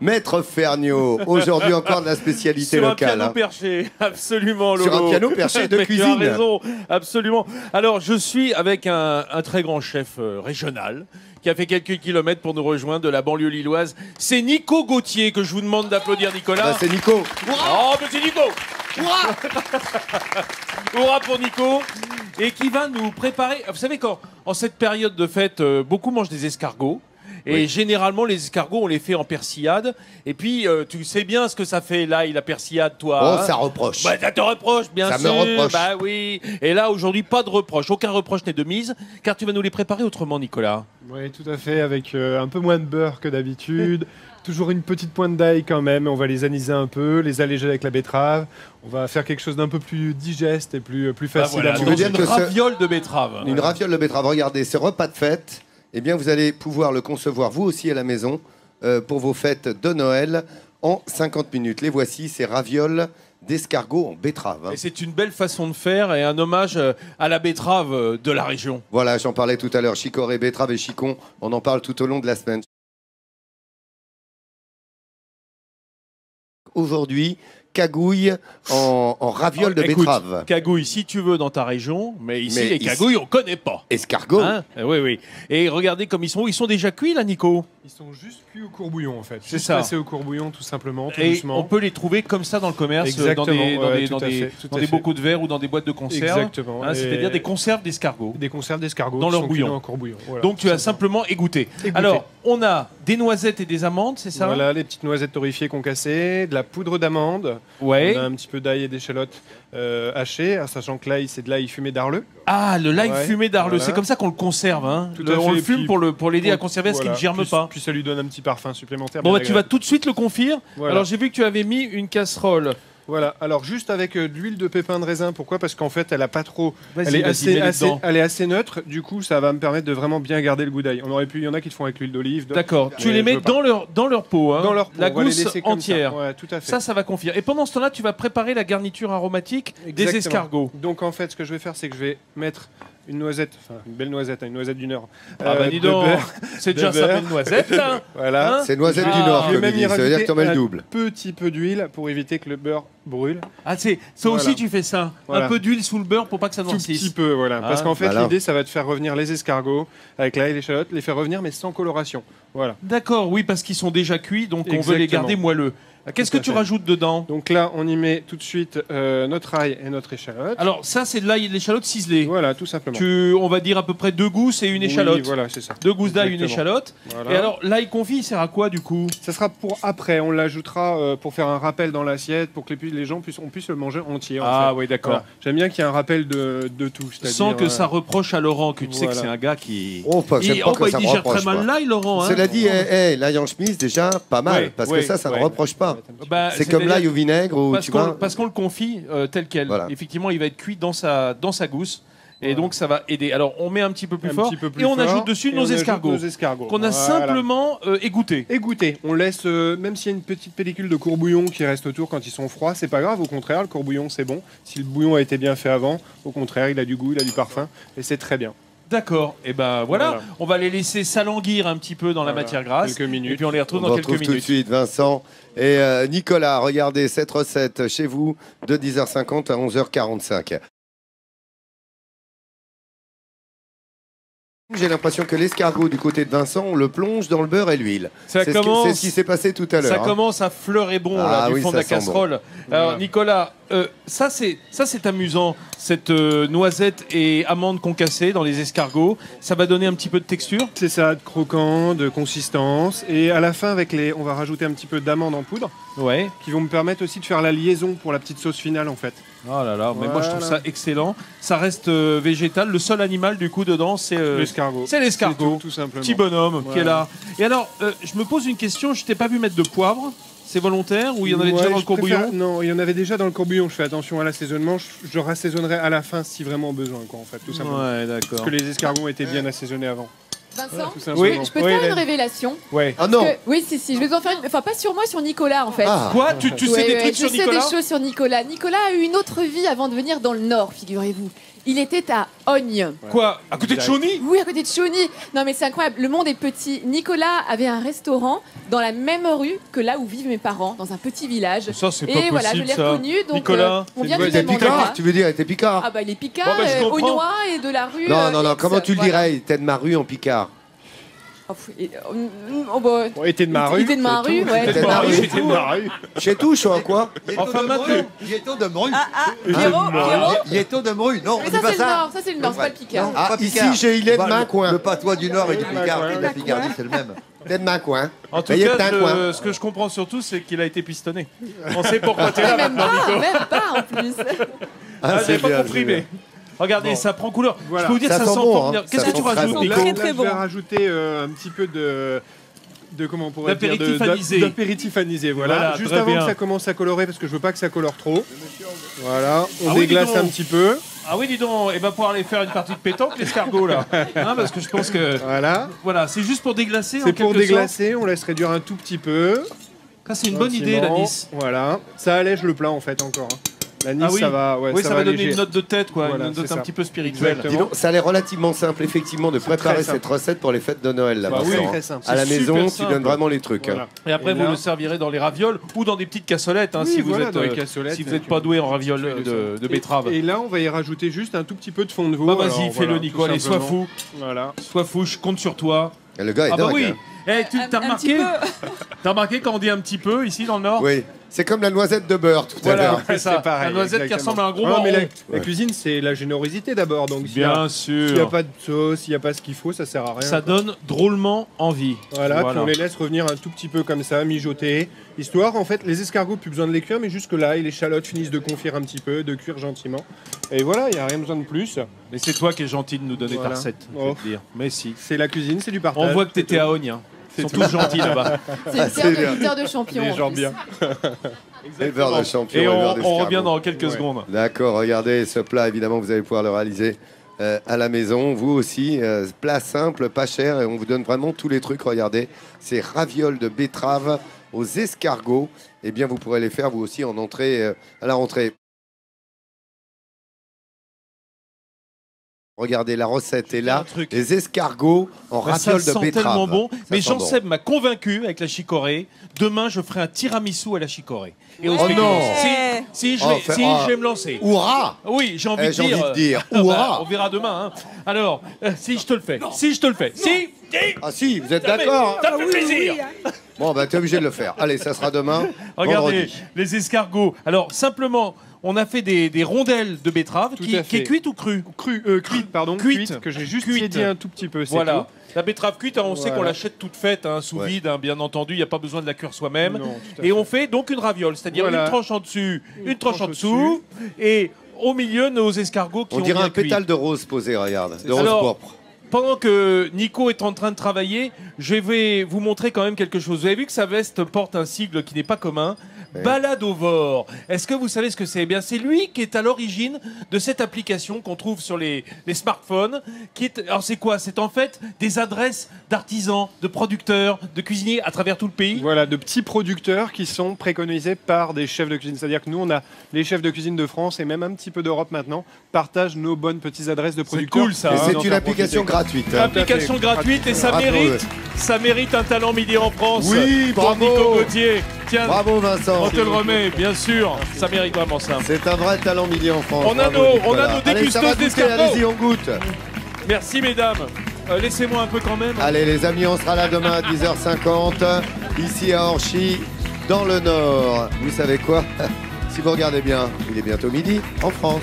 Maître Ferniaud, aujourd'hui encore de la spécialité locale. Sur un piano perché, absolument, Lolo. Sur un piano perché de cuisine. Tu as raison, absolument. Alors, je suis avec un très grand chef régional qui a fait quelques kilomètres pour nous rejoindre de la banlieue lilloise. C'est Nico Gauthier que je vous demande d'applaudir, Nicolas. Bah, c'est Nico. Oh, mais c'est Nico. Hurrah. Hurrah pour Nico. Et qui va nous préparer. Vous savez, en cette période de fête, beaucoup mangent des escargots. Et généralement, les escargots, on les fait en persillade. Et puis, tu sais bien ce que ça fait, là, la persillade, toi. Oh, hein. ça reproche. Bah, ça te reproche, bien sûr. Ça me reproche. Bah oui. Et là, aujourd'hui, pas de reproche. Aucun reproche n'est de mise. Car tu vas nous les préparer autrement, Nicolas. Oui, tout à fait. Avec un peu moins de beurre que d'habitude. Toujours une petite pointe d'ail quand même. On va les aniser un peu, les alléger avec la betterave. On va faire quelque chose d'un peu plus digeste et plus facile voilà. à Tu manger. veux dire une raviole de betterave. Une raviole de betterave. Regardez, ce repas de fête, eh bien, vous allez pouvoir le concevoir vous aussi à la maison pour vos fêtes de Noël en 50 minutes. Les voici, ces ravioles d'escargot en betterave. Et c'est une belle façon de faire et un hommage à la betterave de la région. Voilà, j'en parlais tout à l'heure. Chicorée, betterave et chicon, on en parle tout au long de la semaine. Aujourd'hui, cagouille en ravioles de Écoute, betterave. Cagouille, si tu veux, dans ta région, mais ici, Mais les ici- cagouilles, on connaît pas. Escargot. Hein oui, oui. Et regardez comme ils sont. Ils sont déjà cuits, là, Nico. Ils sont juste cuits au courbouillon en fait. C'est Juste ça. passés au courbouillon tout simplement, tout Et doucement. on peut les trouver comme ça dans le commerce, Exactement, ouais, tout à fait, tout dans à des fait. bocaux de verre ou dans des boîtes de conserve. Exactement. Hein, Et c'est-à-dire des conserves d'escargots. Des conserves d'escargots Dans qui leur sont bouillon. cuits en courbouillon. Voilà, Donc tu tout as simplement égoutté. Égoutté. Alors, on a des noisettes et des amandes, c'est ça? Voilà, les petites noisettes torréfiées concassées, de la poudre d'amande, Ouais. on a un petit peu d'ail et d'échalotes hachées, sachant que l'ail, c'est de l'ail fumé d'Arleux. Ah, le l'ail Ouais, fumé d'Arleux, voilà. c'est comme ça qu'on le conserve. Hein. Tout à On fait, le fume puis pour l'aider à conserver ce qui ne Voilà, germe puis- pas. Puis ça lui donne un petit parfum supplémentaire. Bon, bien bah, tu vas agréable. tout de suite le confire. Voilà. Alors, j'ai vu que tu avais mis une casserole. Voilà, alors juste avec de l'huile de pépin de raisin, pourquoi? Parce qu'en fait, elle a pas trop. Vas-y, Elle est, vas-y, mets-les dedans. elle est assez neutre, du coup, ça va me permettre de vraiment bien garder le goût d'ail. Il y en a qui le font avec l'huile d'olive. D'accord, tu Mais les je mets veux pas. dans leur peau. Hein. Dans leur peau, La on va les gousse laisser comme entière. Ça. Ouais, tout à fait. Ça va confire. Et pendant ce temps-là, tu vas préparer la garniture aromatique des Exactement. escargots. Donc en fait, ce que je vais faire, c'est que je vais mettre une noisette, enfin une belle noisette, une noisette du Nord. Ah bah dis de donc, beurre. c'est de déjà ça, beurre. une noisette là. Voilà. Hein C'est noisette Ah. du Nord, Je vais comme même il y dit. Ça veut dire que tu en mets le rajouter double. un petit peu d'huile pour éviter que le beurre brûle. Ah, ça Voilà. aussi tu fais ça. Voilà. Un peu d'huile sous le beurre pour pas que ça Tout petit noircisse. peu, voilà. Parce Ah. qu'en fait, Voilà. l'idée, ça va te faire revenir les escargots avec l'ail et l'échalote, les faire revenir, mais sans coloration. Voilà. D'accord, oui, parce qu'ils sont déjà cuits, donc on veut les Exactement. garder moelleux. Qu'est-ce que Tout à tu fait. rajoutes dedans? Donc là, on y met tout de suite notre ail et notre échalote. Alors ça, c'est de l'ail et de l'échalote ciselée. Voilà, tout simplement. On va dire à peu près 2 gousses et une Oui, échalote. voilà, c'est ça. 2 gousses d'ail, une Exactement. échalote. Voilà. Et alors, l'ail confit, il sert à quoi du coup? Ça sera pour après, on l'ajoutera pour faire un rappel dans l'assiette, pour que les gens puissent le manger entier. en Ah fait. oui, d'accord. Voilà. J'aime bien qu'il y ait un rappel de tout. Sans que ça reproche à Laurent, que tu sais que Voilà. c'est un gars qui... Oh, j'aime pas que il ça me digère très reproche, mal moi. l'ail, Laurent. Hein. Cela dit, l'ail en chemise, déjà, pas mal. Ouais, parce ouais, que ça ne ouais. reproche pas. Bah, C'est comme c'est-à-dire l'ail au vinaigre ou tu vois. parce qu'on le confie tel quel. Voilà. Effectivement, il va être cuit dans sa gousse. Et donc, ça va aider. Alors, on met un petit peu plus Un fort. petit peu plus et on fort, ajoute dessus et nos on ajoute escargots. nos escargots. Qu'on a Voilà. simplement égouttés. Égoutter. On laisse, même s'il y a une petite pellicule de courbouillon qui reste autour quand ils sont froids, c'est pas grave. Au contraire, le courbouillon c'est bon. Si le bouillon a été bien fait avant, au contraire, il a du goût, il a du parfum, et c'est très bien. D'accord. Et ben voilà. Voilà. On va les laisser s'alanguir un petit peu dans la Voilà. matière grasse. Quelques minutes. Et puis on les retrouve On dans retrouve quelques tout de minutes. suite Vincent et Nicolas. Regardez cette recette chez vous de 10h50 à 11h45. J'ai l'impression que l'escargot du côté de Vincent, on le plonge dans le beurre et l'huile. Ça C'est commence- c'est ce qui s'est passé tout à l'heure. Ça hein. commence à fleurer bon Ah là, du oui, fond de ça la sent casserole. Alors Voilà. Nicolas, ça c'est amusant, cette noisette et amande concassée dans les escargots. Ça va donner un petit peu de texture. C'est ça, de croquant, de consistance, et à la fin on va rajouter un petit peu d'amande en poudre, Ouais. qui vont me permettre aussi de faire la liaison pour la petite sauce finale en fait. Oh là là, mais moi je trouve Voilà. ça excellent. Ça reste végétal. Le seul animal du coup dedans, c'est L'escargot. c'est l'escargot. C'est tout simplement. Petit bonhomme qui est Voilà. là. Et alors, je me pose une question. Je t'ai pas vu mettre de poivre. C'est volontaire ou il y en avait déjà Ouais, dans le je préfère- courbouillon? Non, il y en avait déjà dans le courbouillon. Je fais attention à l'assaisonnement. Je rassaisonnerai à la fin si vraiment besoin, quoi, en fait, tout simplement. Ouais, d'accord. Parce que les escargots étaient bien assaisonnés avant. Vincent, Tout je simplement. peux, je peux te Oui, faire une Hélène. révélation. Ouais. Ah non. Parce que- oui, si, je vais vous en faire une. Enfin, pas sur moi, sur Nicolas en fait. Ah. Quoi? Tu sais Ouais, des ouais, trucs je sur sais Nicolas? des choses sur Nicolas. Nicolas a eu une autre vie avant de venir dans le Nord, figurez-vous. Il était à Ogne. Quoi? À côté de Chauny? Oui, à côté de Chauny. Non, mais c'est incroyable. Le monde est petit. Nicolas avait un restaurant dans la même rue que là où vivent mes parents, dans un petit village. Ça, c'est pas Et voilà, je possible, l'ai ça. reconnu. Donc, Nicolas, on vient du T'es même endroit. Picard, tu veux dire, t'es Picard. Ah bah il est Picard, Bon, bah, je comprends. Augnois et de la rue. Non, non, non, X, comment tu le voilà. dirais? T'es de ma rue en Picard. Oh, oh, bah, Bon, était de ma rue. il était de ma rue, ouais. Était de ma rue. Était de ma rue. Chez Touche, ou quoi? Enfin, maintenant. Yéto de Mru. Pierrot, Yéto de Mru. Non, mais on ça dit pas c'est le ça. Nord, ça c'est le Nord, c'est pas le Picard. Ah, Pas ici, Picard. j'ai il est de Bah, main le- coin. Le patois du Nord et du Picard. coin. Et de la Picardie, c'est le même. T'es de main coin. En tout Mais il y a cas, un coin. ce que je comprends surtout, c'est qu'il a été pistonné. On sait pourquoi t'es Ah, là même maintenant, Nico. pas en plus. Ah, c'est j'avais pas bien, compris, c'est bien. mais. Regardez, ça prend couleur. Voilà. Je peux vous dire, Ça ça, sent sent bon, fort hein. bien. Qu'est-ce Ça que tu sent très rajoutes, bon. Nico? Là, très je bon. vais rajouter un petit peu de comment on pourrait dire D'apéritif anisé. d'apéritif anisé, voilà. Voilà, Juste très avant bien. que ça commence à colorer parce que je veux pas que ça colore trop. Voilà, on Ah oui, déglace dis donc. un petit peu. Ah oui, dis donc, il va pouvoir aller faire une partie de pétanque, l'escargot, là. Hein, parce que je pense que. Voilà, Voilà, c'est juste pour déglacer. c'est en pour quelque déglacer, on laisse réduire un tout petit peu. sorte. Ah, c'est une bonne idée, Gentiment. l'anis. Voilà, ça allège le plat en fait encore. hein. L'anis, Ah oui. ça va, ouais, Oui, ça va donner alléger. une note de tête, quoi. Voilà, une note c'est un ça. petit peu spirituelle. Exactement. Dis donc, ça a l'air relativement simple, effectivement, de préparer très simple. cette recette pour les fêtes de Noël, là, Bah oui, Vincent, très hein. simple. À la C'est maison, super tu simple. donnes vraiment les trucs. Voilà. hein. Et après, Et vous là- le servirez dans les ravioles ou dans des petites cassolettes, hein, Oui, si vous voilà, êtes, dans les cassolettes, si vous avec n'êtes pas doué en ravioles une feuille de sel. betterave. Et là, on va y rajouter juste un tout petit peu de fond de veau. Bah Alors, vas-y, fais-le, voilà, Nico. tout Allez, sois simplement. fou. Voilà. Sois fou, je compte sur toi. Et le gars est Ah bah dingue. oui. hein. Eh, tu t'as Un remarqué petit peu. T'as remarqué quand on dit un petit peu ici dans le Nord? Oui, c'est comme la noisette de beurre tout à Voilà, l'heure. c'est ça. C'est pareil, La noisette qui exactement. ressemble à un gros Non, mais marron. la cuisine, c'est la générosité d'abord. Donc, s'il n'y Bien a sûr. pas de sauce, s'il n'y a pas ce qu'il faut, ça sert à rien. Ça donne drôlement envie. Voilà, puis on les laisse revenir un tout petit peu comme ça, mijoter. Histoire, en fait, les escargots, plus besoin de les cuire, mais jusque-là, et les chalottes finissent de confire un petit peu, de cuire gentiment. Et voilà, il n'y a rien besoin de plus. Mais c'est toi qui es gentil de nous donner Voilà. ta recette, je vais Oh. te dire. Mais si. C'est la cuisine, c'est du partage. On voit que t'étais à Ogne. Hein. Ils sont tous gentils là-bas. C'est une c'est bien. terre de champions. Les en gens plus. bien. Éleveur de champions, Et éleveur on d'escargots. revient dans quelques Ouais. secondes. D'accord, regardez ce plat, évidemment, vous allez pouvoir le réaliser à la maison. Vous aussi, plat simple, pas cher, et on vous donne vraiment tous les trucs. Regardez, ces ravioles de betterave aux escargots. Eh bien, vous pourrez les faire, vous aussi, en entrée, à la rentrée. Regardez, la recette est Un là. truc. Les escargots en Bah, ça ravioles de sent betterave. tellement bon. Ça Mais sent Jean bon. Seb m'a convaincu avec la chicorée. Demain, je ferai un tiramisu à la chicorée. Et au Oh spéculoos. non. Si, je Oh, vais, fait- si oh. je vais me lancer. Hourra! Oui, j'ai envie, J'ai envie de dire, bah, hourra. on verra demain. Hein. Alors, si je te le fais. Si je te le fais. Si. Ah si, vous êtes d'accord? Ça me fait plaisir. Bon, bah, t'es obligé de le faire. Allez, ça sera demain. Regardez, vendredi. les escargots. Alors, simplement, on a fait des rondelles de betterave Tout qui à est fait. cuite ou crue? Cuite, pardon. Cuite. Que j'ai juste Cuite. tiédi un tout petit peu. c'est Voilà. tout. La betterave cuite, hein, on sait qu'on Voilà. l'achète toute faite, hein, sous Ouais. vide, hein, bien entendu. Il n'y a pas besoin de la cuire soi-même. Non, tout à Et fait. on fait donc une raviole, c'est-à-dire Voilà. une tranche en dessus, une tranche en tranche dessous, et au milieu nos escargots qui On ont dirait bien un cuit. pétale de rose posé, regarde. De rose Alors, pourpre. Pendant que Nico est en train de travailler, je vais vous montrer quand même quelque chose. Vous avez vu que sa veste porte un sigle qui n'est pas commun. Ouais. Baladovore. Est-ce que vous savez ce que c'est? Eh bien, c'est lui qui est à l'origine de cette application qu'on trouve sur les smartphones. Alors, c'est quoi? C'est en fait des adresses d'artisans, de producteurs, de cuisiniers à travers tout le pays. Voilà, de petits producteurs qui sont préconisés par des chefs de cuisine. C'est-à-dire que nous, on a les chefs de cuisine de France et même un petit peu d'Europe maintenant, partagent nos bonnes petites adresses de producteurs. cool, ça, Et hein. c'est D'en une faire application profiter. gratuite. hein. Application gratuite et ça Rappelons-le. mérite un talent midi en France. Oui, pour bravo. Nico Gauthier. Tiens, Bravo Vincent. on te le remet, bien sûr. Ça mérite vraiment ça. C'est un vrai talent midi en France. On a Bravo, nos Nicolas. dégusteuses Allez, ça va goûter, d'escargots. allez-y, on goûte. Merci mesdames. Laissez-moi un peu quand même. Allez les amis, on sera là demain à 10h50, ici à Orchy, dans le Nord. Vous savez quoi? Si vous regardez bien, il est bientôt midi en France.